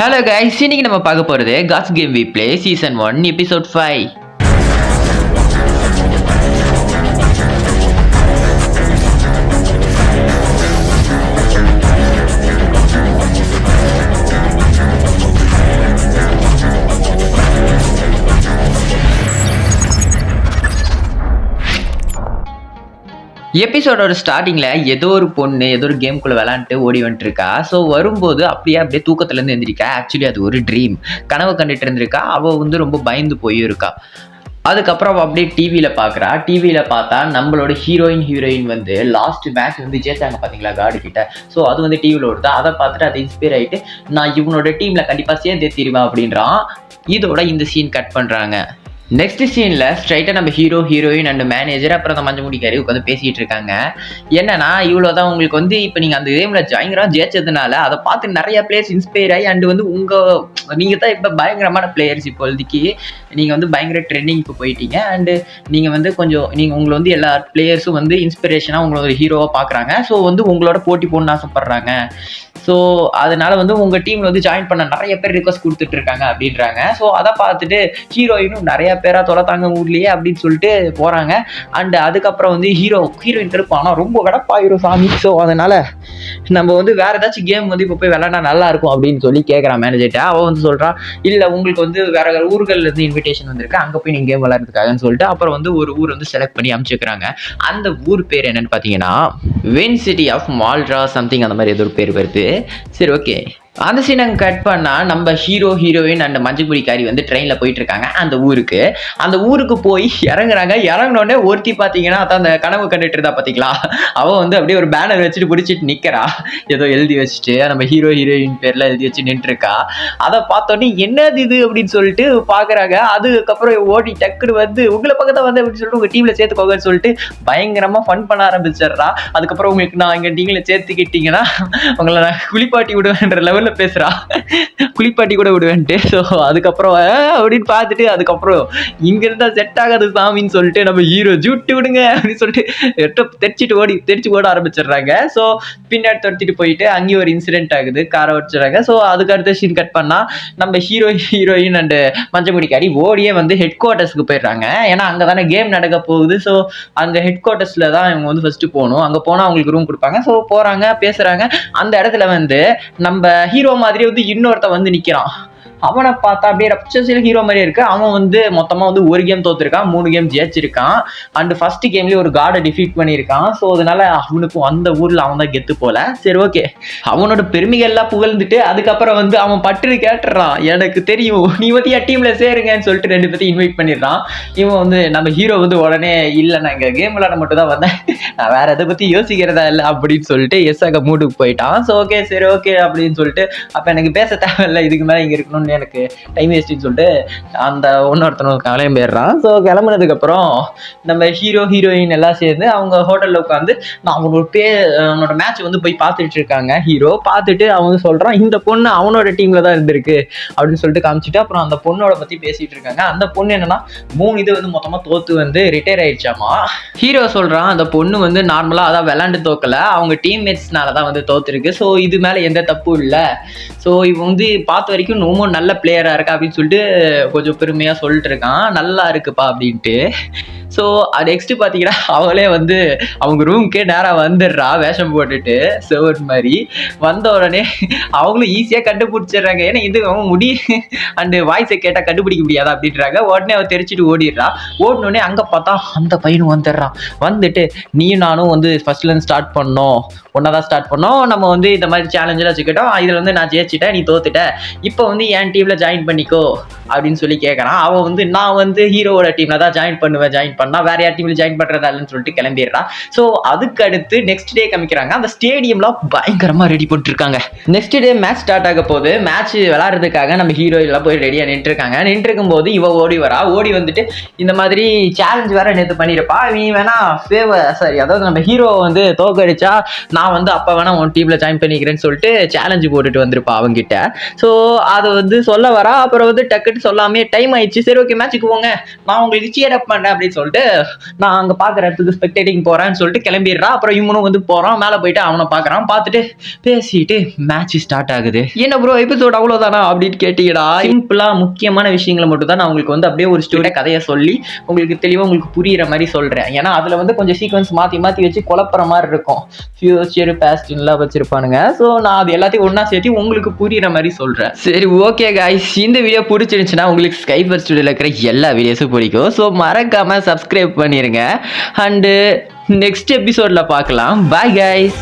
Hello guys, இன்னைக்கு நம்ம பார்க்க போகிறது gods game we play season 1 episode 5. எபிசோடோட ஸ்டார்டிங்கில் ஏதோ ஒரு பொண்ணு ஏதோ ஒரு கேம்குள்ளே விளாண்டுட்டு ஓடி வந்துட்டுருக்கா. ஸோ வரும்போது அப்படியே தூக்கத்துலேருந்து எழுந்திரிக்கா. ஆக்சுவலி அது ஒரு ட்ரீம், கனவு கண்டுட்டு இருந்திருக்கா. அவள் வந்து ரொம்ப பயந்து போயிருக்கா. அதுக்கப்புறம் அவள் அப்படியே டிவியில் பார்க்குறா. டிவியில் பார்த்தா நம்மளோட ஹீரோயின் வந்து லாஸ்ட் மேட்ச் வந்து ஜெயிச்சாங்க பார்த்தீங்களா காடு கிட்ட. ஸோ அது வந்து டிவியில் ஓடுதா. அதை பார்த்துட்டு அதை இன்ஸ்பயர் ஆகிட்டு நான் இவனோட டீமில் கண்டிப்பாக சேர்ந்தே தீருவேன் அப்படின்றான். இதோட இந்த சீன் கட் பண்ணுறாங்க. நெக்ஸ்ட் சீனில் ஸ்ட்ரைட்டாக நம்ம ஹீரோயின் அண்ட் மேனேஜர் அப்புறம் அந்த மஞ்சள் முடிக்காரி உட்காந்து பேசிகிட்டு இருக்காங்க. என்னன்னா இவ்வளோதான் உங்களுக்கு வந்து இப்போ நீங்கள் அந்த கேமில் பயங்கரமாக ஜெயிச்சதுனால அதை பார்த்து நிறைய பிளேயர்ஸ் இன்ஸ்பயர் ஆகி அண்டு வந்து நீங்கள் தான் இப்போ பயங்கரமான பிளேயர்ஸ். இப்போதைக்கு நீங்கள் வந்து பயங்கர ட்ரெண்டிங்க்கு போயிட்டீங்க. அண்டு நீங்கள் வந்து உங்களை வந்து எல்லா பிளேயர்ஸும் வந்து இன்ஸ்பிரேஷனாக உங்களோட ஹீரோவாக பார்க்குறாங்க. ஸோ வந்து உங்களோட போட்டி போடணும்னு ஆசைப்பட்றாங்க. ஸோ அதனால வந்து உங்கள் டீமில் வந்து ஜாயின் பண்ண நிறைய பேர் ரிக்வஸ்ட் கொடுத்துட்டு இருக்காங்க அப்படின்றாங்க. ஸோ அதை பார்த்துட்டு ஹீரோயினும் நிறைய பேரா தொலைத்தாங்க ஊர்லேயே அப்படின்னு சொல்லிட்டு போகிறாங்க. அண்ட் அதுக்கப்புறம் வந்து ஹீரோயின் கருப்பானா ரொம்ப வெடப்பாயிரும் சாமி. ஸோ அதனால நம்ம வந்து வேற ஏதாச்சும் கேம் வந்து இப்போ போய் விளையாண்டா நல்லா இருக்கும் அப்படின்னு சொல்லி கேட்குறான் மேனேஜர்கிட்ட. அவள் வந்து சொல்கிறான், இல்லை உங்களுக்கு வந்து வேற ஊர்கள்ல இருந்து இன்விடேஷன் வந்திருக்கு, அங்கே போய் நீங்கள் கேம் விளையாடுறதுக்காகன்னு சொல்லிட்டு அப்புறம் வந்து ஒரு ஊர் வந்து செலக்ட் பண்ணி அனுப்பிச்சுக்கிறாங்க. அந்த ஊர் பேர் என்னன்னு பார்த்தீங்கன்னா வின் சிட்டி ஆஃப் மால்ட்ரா சம்திங், அந்த மாதிரி ஏதோ ஒரு பேர் வருது. சரி, ஓகே. அந்த சீனை கட் பண்ணால் நம்ம ஹீரோயின் அண்ட் மஞ்சக்குடிக்காரி வந்து ட்ரெயினில் போயிட்டு இருக்காங்க அந்த ஊருக்கு போய் இறங்குறாங்க. இறங்கினோடனே ஒருத்தி பார்த்தீங்கன்னா அதான் அந்த கனவு கண்டுட்டு இருந்தா பார்த்தீங்களா, அவள் வந்து அப்படியே ஒரு பேனர் வச்சுட்டு பிடிச்சிட்டு நிற்கிறா. ஏதோ எழுதி வச்சுட்டு நம்ம ஹீரோயின் பேர்லாம் எழுதி வச்சு நின்றுருக்கா. அதை பார்த்தோன்னே என்னது இது அப்படின்னு சொல்லிட்டு பார்க்குறாங்க. அதுக்கப்புறம் ஓடி டக்குன்னு வந்து உங்களை பக்கத்தான் வந்து அப்படின்னு சொல்லிட்டு உங்கள் டீமில் சேர்த்துக்கோங்கன்னு சொல்லிட்டு பயங்கரமாக ஃபன் பண்ண ஆரம்பிச்சிடுறா. அதுக்கப்புறம் உங்களுக்கு நான் எங்கள் டீமில் சேர்த்துக்கிட்டீங்கன்னா உங்களை நான் குளிப்பாட்டி விடுவேன்ற லெவல் பேசுறா. குளிப்பாட்டி கூட விடுவேன்ட்டு. ஸோ அதுக்கப்புறம் அப்படின்னு பார்த்துட்டு அதுக்கப்புறம் இங்க இருந்தா செட் ஆகாது சாமின்னு சொல்லிட்டு நம்ம ஹீரோ ஜூட்டு விடுங்க அப்படின்னு சொல்லிட்டு தெரிச்சு ஓட ஆரம்பிச்சிடுறாங்க. ஸோ பின்னாடி துரத்திட்டு போயிட்டு அங்கேயும் ஒரு இன்சிடென்ட் ஆகுது, காரை வச்சுறாங்க. ஸோ அதுக்கு அடுத்த சீன் கட் பண்ணா நம்ம ஹீரோயின் அண்ட் மஞ்சமுடிக்காரி ஓடியே வந்து ஹெட் குவார்ட்டர்ஸ்க்கு போயிடுறாங்க. ஏன்னா அங்கே தானே கேம் நடக்க போகுது. ஸோ அங்கே ஹெட் குவார்ட்டர்ஸ்ல தான் இவங்க வந்து ஃபர்ஸ்ட் போகணும். அங்கே போனால் அவங்களுக்கு ரூம் கொடுப்பாங்க. ஸோ போறாங்க, பேசுறாங்க. அந்த இடத்துல வந்து நம்ம ஹீரோ மாதிரி வந்து இன்னொருத்த வந்து நிக்கிறான். அவனை பார்த்தா அப்படியே ரப்சல் ஹீரோ மாதிரியே இருக்கு. அவன் வந்து மொத்தமா வந்து ஒரு கேம் தோத்துருக்கான், 3 கேம் ஜெயிச்சிருக்கான். அண்ட் ஃபர்ஸ்ட் கேம்லயே ஒரு கார்டை டிஃபீட் பண்ணியிருக்கான். ஸோ அதனால அவனுக்கும் அந்த ஊர்ல அவன் தான் கெத்து போல. சரி, ஓகே. அவனோட பெருமைகள் எல்லாம் புகழ்ந்துட்டு அதுக்கப்புறம் வந்து அவன் பட்டு கேட்டுறான், எனக்கு தெரியும் நீ வந்து என் டீம்ல சேருங்கன்னு சொல்லிட்டு 2 பேர்த்தையும் இன்வைட் பண்ணிடுறான். இவன் வந்து நம்ம ஹீரோ வந்து உடனே இல்லை, நான் இங்க கேம் விளையாட மட்டும் தான் வந்தேன், நான் வேற எதை பத்தி யோசிக்கிறதா இல்லை அப்படின்னு சொல்லிட்டு எஸ்ஆக மூட்டுக்கு போயிட்டான். ஸோ ஓகே, சரி, ஓகே அப்படின்னு சொல்லிட்டு அப்ப எனக்கு பேச தேவையில்லை, இதுக்கு மேலே இங்க இருக்கணும்னு எனக்கு டைம் வேஸ்ட்னு சொல்லிட்டு அந்த ஒன்னொருத்தனும் கிளம்பி போயிடுறான். ஸோ கிளம்புனதுக்கு அப்புறம் நம்ம ஹீரோயின் எல்லாம் சேர்ந்து அவங்க ஹோட்டல்ல உட்காந்து நான் அவனோட மேட்ச் வந்து போய் பார்த்துட்டு இருக்காங்க. ஹீரோ பார்த்துட்டு அவன் சொல்றான், இந்த பொண்ணு அவனோட டீம்ல தான் இருந்திருக்கு அப்படின்னு சொல்லிட்டு காமிச்சிட்டு அப்புறம் அந்த பொண்ணோட பத்தி பேசிட்டு இருக்காங்க. அந்த பொண்ணு என்னன்னா 3 இது வந்து மொத்தமா தோத்து வந்து ரிட்டையர் ஆயிடுச்சாமா. ஹீரோ சொல்றான், அந்த பொண்ணு வந்து நார்மலா அதான் விளையாண்டு தோக்கல, அவங்க டீம்மேட்ஸ்னால தான் வந்து தோத்துருக்கு. ஸோ இது மேல எந்த தப்பும் இல்லை. ஸோ இவன் வந்து பார்த்த வரைக்கும் ரொம்ப நல்ல பிளேயரா இருக்கா அப்படின்னு சொல்லிட்டு கொஞ்சம் பெருமையா சொல்லிட்டு இருக்கான், நல்லா இருக்குப்பா அப்படின்ட்டு. ஸோ நெக்ஸ்ட் பார்த்தீங்கன்னா அவளே வந்து அவங்க ரூம்க்கே நேராக வந்துடுறா வேஷம் போட்டுட்டு சர்வர் மாதிரி. வந்த உடனே அவங்களும் ஈஸியாக கண்டுபிடிச்சிடுறாங்க. ஏன்னா இது அவங்க முடி அண்டு வாய்ஸை கேட்டால் கண்டுபிடிக்க முடியாதா அப்படின்றாங்க. உடனே அவள் தெரிச்சுட்டு ஓடிடுறா. ஓடினோடனே அங்கே பார்த்தா அந்த பையனும் வந்துடுறான். வந்துட்டு நீயும் நானும் வந்து ஃபர்ஸ்ட்லேருந்து ஸ்டார்ட் பண்ணோம், ஒன்றா தான் ஸ்டார்ட் பண்ணோம், நம்ம வந்து இந்த மாதிரி சேலஞ்செலாம் வச்சுக்கிட்டோம், இதில் வந்து நான் ஜெயிச்சிட்டேன், நீ தோத்துட்ட, இப்போ வந்து என் டீமில் ஜாயின் பண்ணிக்கோ அப்படின்னு சொல்லி கேட்குறான். அவன் வந்து நான் வந்து ஹீரோவோட டீமில் தான் ஜாயின் பண்ணா வேற யார் டீமில் ஜாயின் பண்ணுறதா இல்லைன்னு சொல்லிட்டு கிளம்பிடுறான். ஸோ அதுக்கு அடுத்து நெக்ஸ்ட் டே காமிக்கிறாங்க. அந்த ஸ்டேடியம்லாம் பயங்கரமாக ரெடி பண்ணிட்டுருக்காங்க. நெக்ஸ்ட் டே மேட்ச் ஸ்டார்ட் ஆக போகுது. மேட்ச் விளையாடுறதுக்காக நம்ம ஹீரோ எல்லாம் போய் ரெடியாக நின்றுருக்காங்க. நின்றுருக்கும் போது இவ ஓடி வந்துட்டு இந்த மாதிரி சேலஞ்ச் வேற நேற்று பண்ணியிருப்பா, நீ வேணா அதாவது நம்ம ஹீரோ வந்து தோக்கடிச்சா நான் வந்து அப்போ வேணா உன் டீமில் ஜாயின் பண்ணிக்கிறேன்னு சொல்லிட்டு சேலஞ்சு போட்டுட்டு வந்திருப்பா அவங்ககிட்ட. ஸோ அதை வந்து வந்து சொல்ல வரா. அப்புறம் வந்து டக்குன்னு சொல்லாமே டைம் ஆயிடுச்சு, சரி ஓகே மேட்சுக்கு போங்க, நான் உங்களுக்கு சியர் அப் பண்றேன் அப்படின்னு சொல்லிட்டு நான் அங்க பாக்குற இடத்துக்கு ஸ்பெக்டேட்டிங் போறேன்னு சொல்லிட்டு கிளம்பிடுறான். அப்புறம் இவனும் வந்து போறான், மேல போயிட்டு அவனை பாக்குறான். பார்த்துட்டு பேசிட்டு மேட்ச் ஸ்டார்ட் ஆகுது. என்ன ப்ரோ எபிசோட் அவ்வளவுதானா அப்படின்னு கேட்டீங்கடா. சிம்பிளா முக்கியமான விஷயங்களை மட்டும் தான் நான் உங்களுக்கு வந்து அப்படியே ஒரு ஸ்டோரி கதையை சொல்லி உங்களுக்கு தெளிவா உங்களுக்கு புரியுற மாதிரி சொல்றேன். ஏன்னா அதுல வந்து கொஞ்சம் சீக்வன்ஸ் மாத்தி மாத்தி வச்சு குழப்பற மாதிரி இருக்கும், ஃபியூச்சர் பாஸ்ட்லாம் வச்சிருப்பானுங்க. ஸோ நான் அது எல்லாத்தையும் ஒண்ணா சேர்த்து உங்களுக்கு புரியுற மாதிரி சொல்றேன். சரி ஓகே கைஸ், இந்த வீடியோ பிடிச்சிருந்துச்சுன்னா உங்களுக்கு ஸ்கைபர் ஸ்டுடியோல இருக்கிற எல்லா வீடியோஸும் பிடிக்கும். ஸோ மறக்காம சப்ஸ்கிரைப் பண்ணிருங்க. அண்டு நெக்ஸ்ட் எபிசோட்ல பார்க்கலாம். Bye guys.